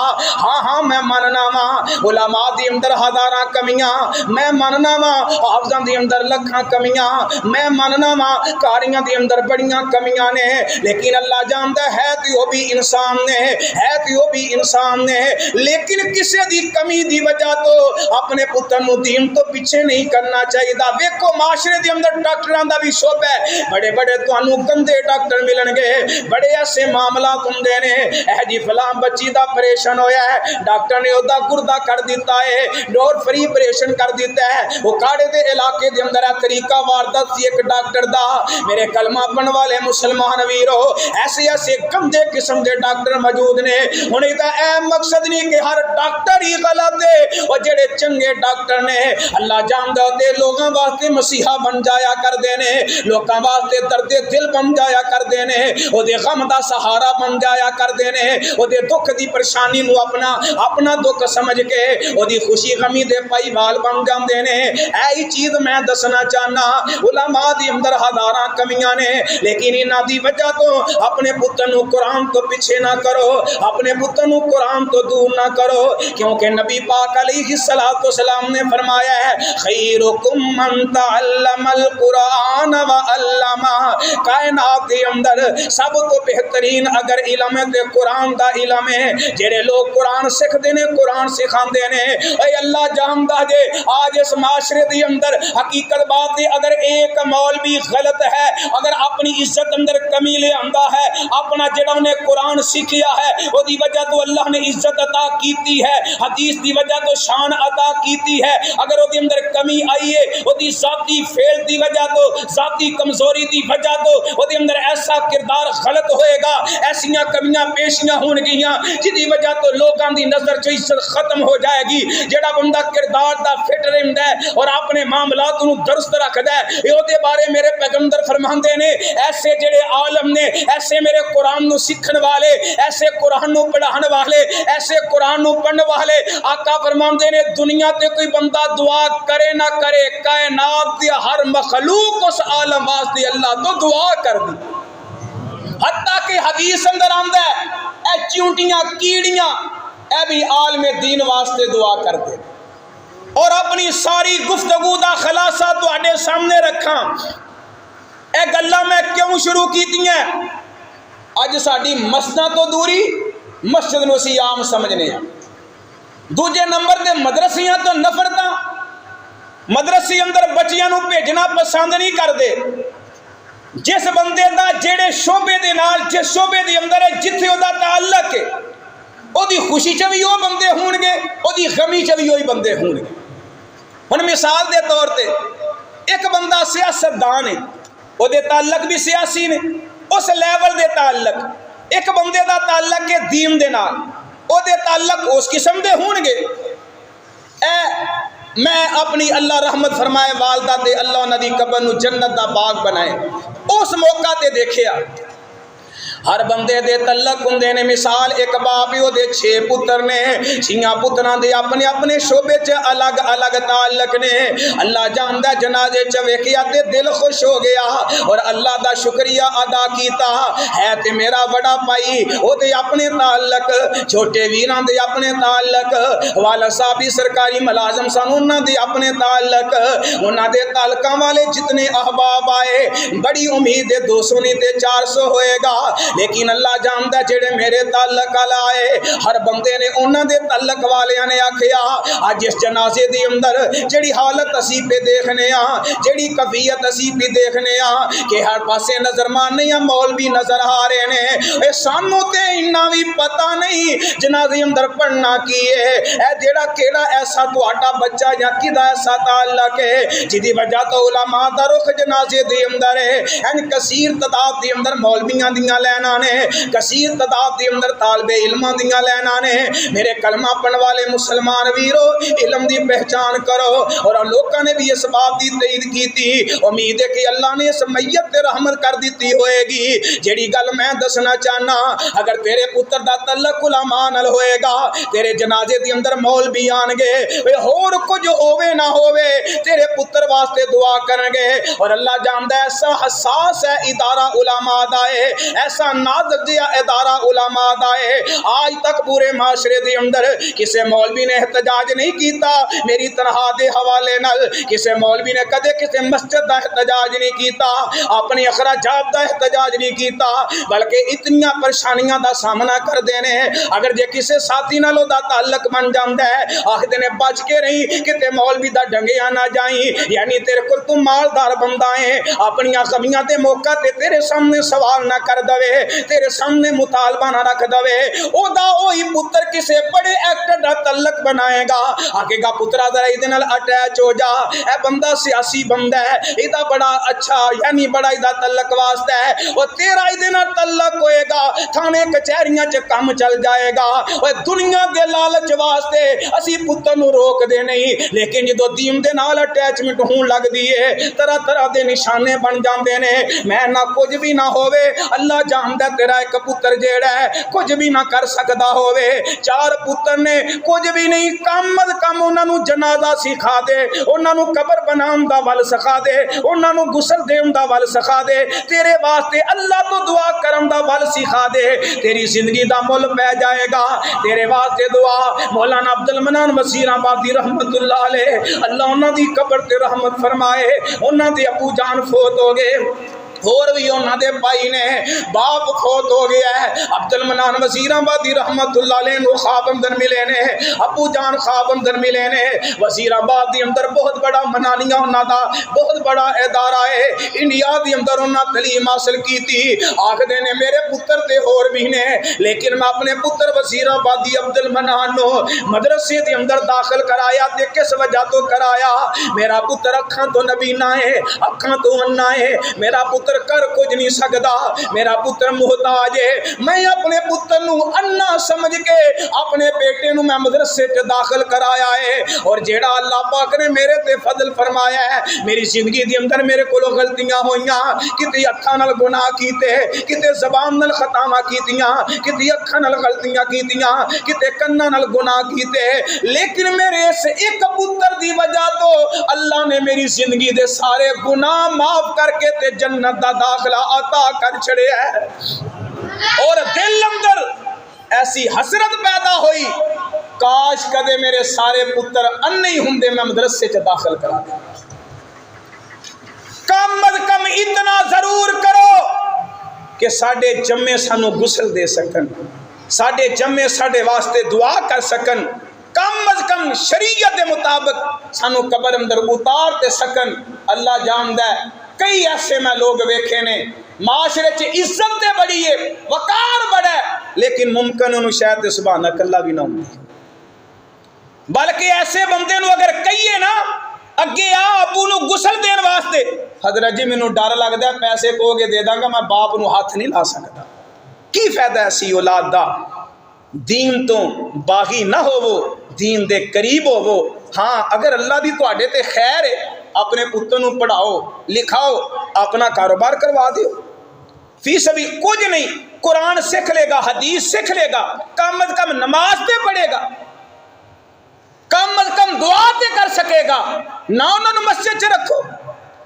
ہاں میں مننا وا علماء دی اندر ہزاراں کمیاں, میں مننا وا حافظاں دی اندر لکھاں کمیاں, میں مننا وا قاریاں دی اندر بڑیاں کمیاں نے. لیکن اللہ جاندا ہے تے او بھی انسان نے, ہے تے او بھی انسان نے. لیکن کسے دی کمی دی وجہ تو اپنے پتر نو دین تو پیچھے نہیں کرنا چاہیے. ویکھو معاشرے دے اندر ڈاکٹراں دا بھی شعبہ ہے, بڑے بڑے تانوں گندے ڈاکٹر ملن گے, بڑے ایسے معاملات ہوندے نے. اے جی فلاں بچی دا آپریشن ہویا ہے, ڈاکٹر نے اودا گردہ کر دیتا ہے, ڈور فری آپریشن کر دیتا ہے. وہ کاڑے دے علاقے دے اندر طریقہ واردات سی ایک ڈاکٹر دا. میرے کلمہ پڑھن والے مسلمان ویرو, ایسے ایسے گندے قسم دے ڈاکٹر موجود نے. ہن دا اے مقصد نہیں کہ ہر ڈاکٹر ہی غلط ہے, او جڑے چنگے ڈاکٹر نے اللہ جاندا تے لوگاں واسطے مسیحا بن جایا کر دینے, لوکاں واسطے درد دل بن جایا کر دینے, او دے غم دا سہارا بن جایا کر دینے, او دے دکھ دی پریشانی نو اپنا دکھ سمجھ کے او دی خوشی غمی دے پائی وال بن جاندے نے. ایہی چیز میں دسنا چاہنا, علماء دی اندر ہزاراں کمیاں نے, لیکن انہاں دی وجہ تو اپنے پتر نو قرآن تو پیچھے نہ کرو, اپنے پتر نو قرآن تو دور نہ کرو. کیونکہ نبی پاک علیہ السلام نے فرمایا ہے خیرکم من تعلم القرآن وعلمہ. کائنات کے اندر سب تو بہترین اگر علم ہے تے قرآن دا علم ہے. جڑے لوگ قرآن سکھدے نے قرآن سکھاندے نے. اے اللہ جاندا جے آج اس معاشرے دے اندر حقیقت بات ہے, اگر ایک مولوی غلط ہے, اگر اپنی عزت اندر کمی لے آندا ہے, اپنا جڑا انہیں قرآن سیکھیا ہے او دی وجہ تو اللہ نے عزت عطا کیتی ہے, حدیث دی وجہ تو شان عطا کیتی ہے. اگر او دی اندر کمی آئی ہے او دی ذاتی فیل دی وجہ تو, ذاتی کمزوری دی وجہ تو او دی اندر ایسا کردار غلط ہوئے گا, ایسیاں کمیاں پیشیاں ہون گیاں جدی وجہ تو لوگاں دی نظر چ عزت ختم ہو جائے گی. جڑا بندہ کردار دا فٹ رہندا ہے اور اپنے معاملات نو درست رکھدا ہے, اے او دے بارے میرے پیغمبر فرماندے نے ایسے جڑے عالم نے, ایسے میرے قرآن نو سیکھن والے, ایسے قرآن نو پڑھان والے, ایسے قرآن نو پڑھن والے, آقا فرماندے نے دنیا تے کوئی بندہ دعا کرے نہ کرے, کائنات دی ہر مخلوق اس عالم واسطے اللہ تو دعا کر دی. حتیٰ کہ حدیث اندر آندا ہے اے چونٹیاں کیڑیاں اے بھی عالم دین واسطے دعا کر دے. اور اپنی ساری گفتگو دا خلاصہ تواڈے سامنے رکھاں۔ اے گلاں میں کیوں شروع کیتیاں؟ اج ساڈی مسجداں تو دوری مسجد نو اسی عام سمجھنے ہیں، دوجے نمبر تے مدرسیاں تو نفرتاں، مدرسے اندر بچیاں نو بھیجنا پسند نہیں کردے۔ جس بندے دا جیڑے شعبے دے نال جس شعبے دے اندر ہے جتھے او دا تعلق ہے، او دی خوشی چ بھی وہ بندے ہون گے، او دی غمی چ بھی وہی بندے ہون گے۔ ہن مثال دے طور تے ایک بندہ سیاستدان ہے، او دے تعلق بھی سیاسی نے، اس لیول دے تعلق۔ ایک بندے دا تعلق ہے دین دے نال، او دے تعلق اس قسم دے ہون گے۔ اے میں اپنی اللہ رحمت فرمائے والدہ تے اللہ انہاں دی قبر نو جنت دا باغ بنائے، اس موقع تے دیکھیا ہر بندے دے تعلق ہوندے نے۔ مثال ایک باپ او دے 6 پتر نے، 6 پتراں دے اپنے اپنے شعبے چ الگ الگ تعلق نے۔ اللہ جاندا جنازے چ ویکھیا تے دل خوش ہو گیا اور اللہ دا شکریہ ادا کیتا، ہے تے میرا بڑا بھائی، او دے اپنے تعلق، چھوٹے ویراں دے اپنے تعلق، والد صاحب سرکاری ملازم سن انہاں دے اپنے تعلق، انہاں دے تعلقاں والے جتنے احباب آئے بڑی امید ہے 200 نہیں تے 400 ہوئے گا، لیکن اللہ جاندا جڑے میرے تعلق آئے ہر بندے نے انہاں دے تعلق والیاں نے آکھیا اج اس جنازے دے اندر جڑی حالت اسی پہ دیکھنے ہاں، جڑی کیفیت اسی پہ دیکھنے ہاں کہ ہر پاسے نظر ماننے ہاں مولوی نظر آ رہے نے، اے سانوں تے انہاں بھی پتہ نہیں جنازے اندر پڑھنا کی ہے، اے جڑا کیڑا ایسا تہاڈا بچہ یا کدا ایسا تعلق ہے جدی وجہ تو علماء دا رخ جنازے دے اندر ہے، ان کثیر تعداد دے اندر مولویاں دیاں لینا نے، کثیر تعداد دے اندر طالب علماں دیاں لینا نے۔ میرے کلمہ پڑھن والے مسلمان ویرو علم دی پہچان کرو، اور لوکاں نے بھی اس بات دی تائید کیتی، امید ہے کہ اللہ نے اس میت تے رحمت کر دیتی ہوئے گی۔ جیڑی گل میں دسنا چاہنا، اگر تیرے پتر دا تعلق علماء نال ہوئے گا، تیرے جنازے دے اندر مولوی آن گے، ہور کچھ ہووے نہ ہووے تیرے پتر واسطے دعا کرن گے، اور اللہ جاندا ہے ایسا حساس ہے ادارہ علماء دا ہے، ایسا نازک جہا ادارہ علماء دا ہے۔ آج تک پورے معاشرے دے اندر کسے مولوی نے احتجاج نہیں کیتا میری تنہا دے حوالے نال، کسے مولوی نے کدے کسے مسجد دا احتجاج نہیں کیتا، اپنی اخراجات دا احتجاج نہیں کیتا، بلکہ اتنیاں پریشانیاں دا سامنا کر دینے۔ اگر جے کسے ساتھی نال دا تعلق بن جاندا ہے آکھدے نے بچ کے رہی کتے مولوی دا ڈنگیا نہ جائیں، یعنی تیرے کول تو مالدار بندہ ہے، اپنی غمیاں دے موقع تے تیرے سامنے سوال نہ کر دوے، تیرے سامنے مطالبہ نہ رکھ دوے، او دا اوہی پتر کسے بڑے ایکٹر دا تعلق بنائے گا، آگے گا پترا ذرا ایدے نال اٹیچ ہو جا، اے بندہ سیاسی بندہ ہے، ایدہ بڑا اچھا یعنی بڑا ایدہ تعلق واسطہ ہے، اور تیرا ایدے نال تعلق ہوئے گا، تھانے کچہریاں چ کم چل جائے گا، اور دنیا دے لالچ واسطے اسی پتر نو روک دے نہیں، لیکن جدو دین دے نال اٹیچمنٹ ہون لگ دیئے طرح طرح دے نشانے بن جاندے نے۔ میں نہ کچھ بھی نہ ہووے، اللہ جاندا تیرا ایک پتر جیڑا ہے کچھ بھی نہ کر سکدا ہووے، 4 پتر نے کچھ بھی نہیں، کم از کم انہاں نو جنازہ سکھا دے، انہاں نو قبر بنان دا ول سکھا دے، انہاں نو غسل دین دا ول سکھا دے، تیرے واسطے اللہ تو دعا کرن دا ول سکھا دے، تیری زندگی دا مول پہ جائے گا۔ تیرے واسطے دعا مولانا عبد المنان وزیر آبادی رحمت اللہ علیہ، اللہ انہاں دی قبر تے رحمت فرمائے، انہاں دے ابو جان فوت ہو گئے، اور بھی انہاں دے بھائی نے باپ فوت ہو گیا ہے، عبد المنان وزیر آبادی رحمت اللہ علیہ نو خواب اندر ملے نے، ابو جان خواب اندر ملے نے، وزیر آباد دی اندر بہت بڑا منانیہ انہاں دا بہت بڑا ادارہ ہے، انڈیا دی اندر انہاں تعلیم حاصل کی تھی، آکھدے نے میرے پتر تے اور بھی نے، لیکن میں اپنے پتر وزیر آبادی عبد المنان نو مدرسے دے اندر داخل کرایا تے کس وجہ تو کرایا، میرا پتر اکھاں تو نبینا ہے، اکھاں تو انا ہے، میرا پتر کر کچھ نہیں سکدا، میرا پتر محتاج ہے، میں اپنے پتر نو انا سمجھ کے اپنے بیٹے نو میں مدرسے تے داخل کرایا ہے، اور جیڑا اللہ پاک نے میرے تے فضل فرمایا ہے، میری زندگی دی اندر میرے کولوں غلطیاں ہوئیاں، کتے اکھاں نال گناہ کیتے، کتے زبان نال خطاواں کیتیاں، کتے اکھاں نال غلطیاں کیتیاں، کتے کناں نال گناہ کیتے، لیکن میرے اس ایک پتر دی وجہ تو اللہ نے میری زندگی دے سارے گناہ معاف کر کے تے جنت دا داخلہ عطا کر چھڑے ہے۔ اور دل اندر ایسی حسرت پیدا ہوئی کاش کدے میرے سارے پتر اننے ہی ہوں میں مدرسے چ داخل کرا دیں. کم از کم اتنا ضرور کرو کہ ساڈے جمے سانو غسل دے سکن، ساڈے جمے ساڈے واسطے دعا کر سکن، کم از کم شریعت دے مطابق سانو قبر اندر اتار تے سکن. اللہ جاندا ہے کئی ایسے میں لوگ ویکھے نے معاشرے چ عزت تے بڑی ہے، وقار بڑا ہے، لیکن ممکن انہوں شاید سبحانک اللہ بھی نہ ہوں. بلکہ ایسے بندے نو اگر کہیے نا اگے آ ابو نو غسل دین واسطے، حضرت جی مینوں ڈر لگدا ہے پیسے کو گے دے داں گا، میں باپ نو ہاتھ نہیں لا سکتا. کی فائدہ ایسی اولاد دا؟ دین تو باغی نہ ہوو، دین دے قریب ہوو. ہاں اگر اللہ دی تواڈے تے خیر ہے، اپنے پتر نو پڑھاؤ لکھاؤ، اپنا کاروبار کروا دیو. فی سبیل کچھ نہیں، قرآن سیکھ لے گا، حدیث سیکھ لے گا، کم از کم نماز تے پڑھے گا، کم از کم دعا تے کر سکے گا. نہ انہوں نے مسجد چ رکھو.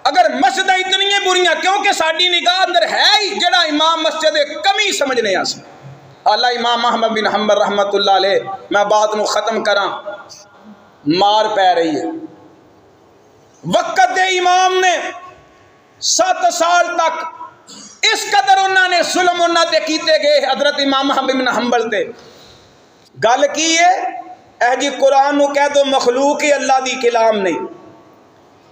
اگر مسجد اتنی بریاں کیونکہ ساڈی نگاہ اندر ہے ہی جڑا امام مسجد کمی سمجھنے آ سکتا. اللہ امام احمد بن حنبل رحمت اللہ علیہ، میں بات نو ختم کراں، مار پہ رہی ہے. وقت دے امام نے 7 سال تک اس قدر انہوں نے ظلم انہوں تے کیتے گئے حضرت امام احمد بن حنبل تے. گل کی ہے اے جی قرآن نو کہہ دو مخلوق ہی، اللہ دی کلام نہیں.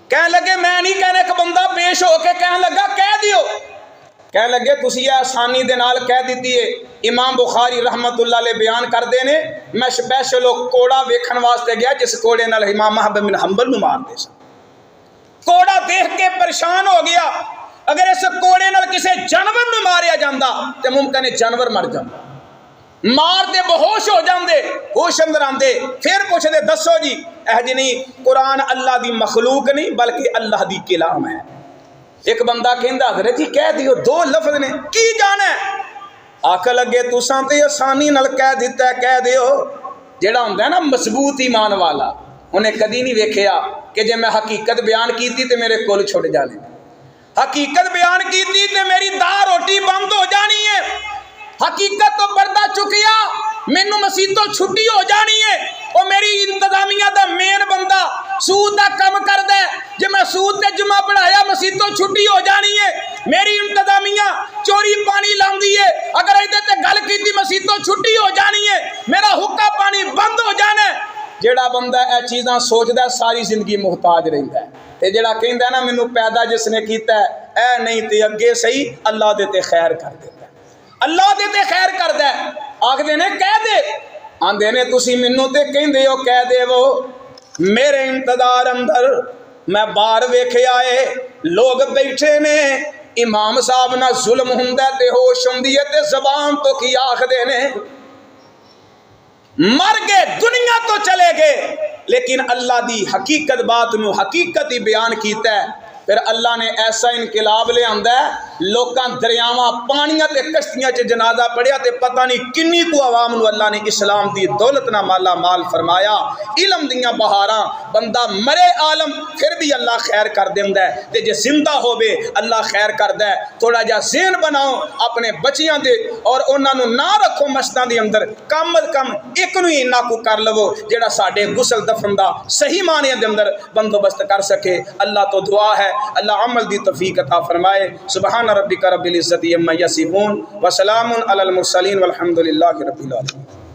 کہنے لگے میں نہیں کہنے، ایک بندہ پیش ہو کے کہنے لگا کہہ دیو. کہنے لگے تسی یہ آسانی دے نال کہہ دیتی ہے. امام بخاری رحمت اللہ علیہ بیان کر دینے میں سپیشل کوڑا ویکھن واسطے گیا جس کوڑے نال امام احمد بن حنبل نو مار دے سن. کوڑا دیکھ کے پریشان ہو گیا. اگر اس کوڑے نال کسے جانور نو ماریا جاندا تے ممکن ہے جانور مر جاندا. مار دے بہوش ہو جاندے، ہوش اندر آندے. پھر پوچھ دے دسو جی اے جی نہیں قرآن اللہ دی مخلوق نہیں بلکہ اللہ دی کلام ہے. ایک بندہ کہندا حضرت جی کہہ دیو 2 لفظ نے کی جانا ہے. آکھ لگے تساں تے آسانی نال کہہ دیتا ہے کہہ دیو. جیڑا ہوندا ہے نا مضبوط ایمان والا انہیں کدی نہیں ویکھیا کہ جے میں حقیقت بیان کیتی تے میرے کول چھٹ جانے، حقیقت بیان کیتی تے میری داہ روٹی بند ہو جانی ہے، حقیقت تو پردہ چکیا مینوں مسیح تو چھٹی ہو جانی ہے. وہ میری انتظامیہ دا مین بندہ سود دا کم کردا ہے، جے میں سود تے جمعہ پڑھایا مسیح تو چھٹی ہو جانی ہے. میری انتظامیہ چوری پانی لاندی ہے، اگر ایدے تے گل کیتی مسیح تو چھٹی ہو جانی ہے، میرا حقہ پانی بند ہو جانا ہے. جیڑا بندہ اے چیزاں سوچدا ہے ساری زندگی محتاج رہندا ہے. تے جیڑا کہندا ہے نا مینوں پیدا جس نے کیتا ہے اے نہیں تے اگے صحیح اللہ دے تے خیر کر دیندا ہے، اللہ دے تے خیر کردا ہے. آکھدے نے کہہ دے، آندے نے تسی مینوں تے کہندے ہو کہہ دے. وہ میرے انتظار اندر میں باہر ویکھیا اے لوگ بیٹھے نے، امام صاحب نہ ظلم ہوندا تے ہوش ہوندی ہے تے زبان تو کی آکھدے نے مر گئے دنیا تو چلے گئے، لیکن اللہ دی حقیقت بات نو حقیقت ہی بیان کیتا ہے. پھر اللہ نے ایسا انقلاب لے آندا ہے لوکاں دریاواں پانیاں تے کشتیاں چ جنازہ پڑھیا تے پتہ نہیں کنی کو عوام نو اللہ نے اسلام دی دولت نہ مالا مال فرمایا. علم دیاں بہاراں بندہ مرے عالم پھر بھی اللہ خیر کر دیندا ہے تے جے زندہ ہوے اللہ خیر کردا ہے. تھوڑا جا ذہن بناؤ اپنے بچیاں دے اور انہاں نو نہ رکھو مسجداں دے اندر، کم از کم ایک نو ہی انہاں کو کر لو جیڑا ساڈے غسل دفن دا صحیح معنی دے اندر بندوبست کر سکے. اللہ تو دعا ہے اللہ عمل دی توفیق عطا فرمائے. سبحان ربک رب العزت عما یصفون وسلام علی المرسلین والحمد للہ رب العالمین.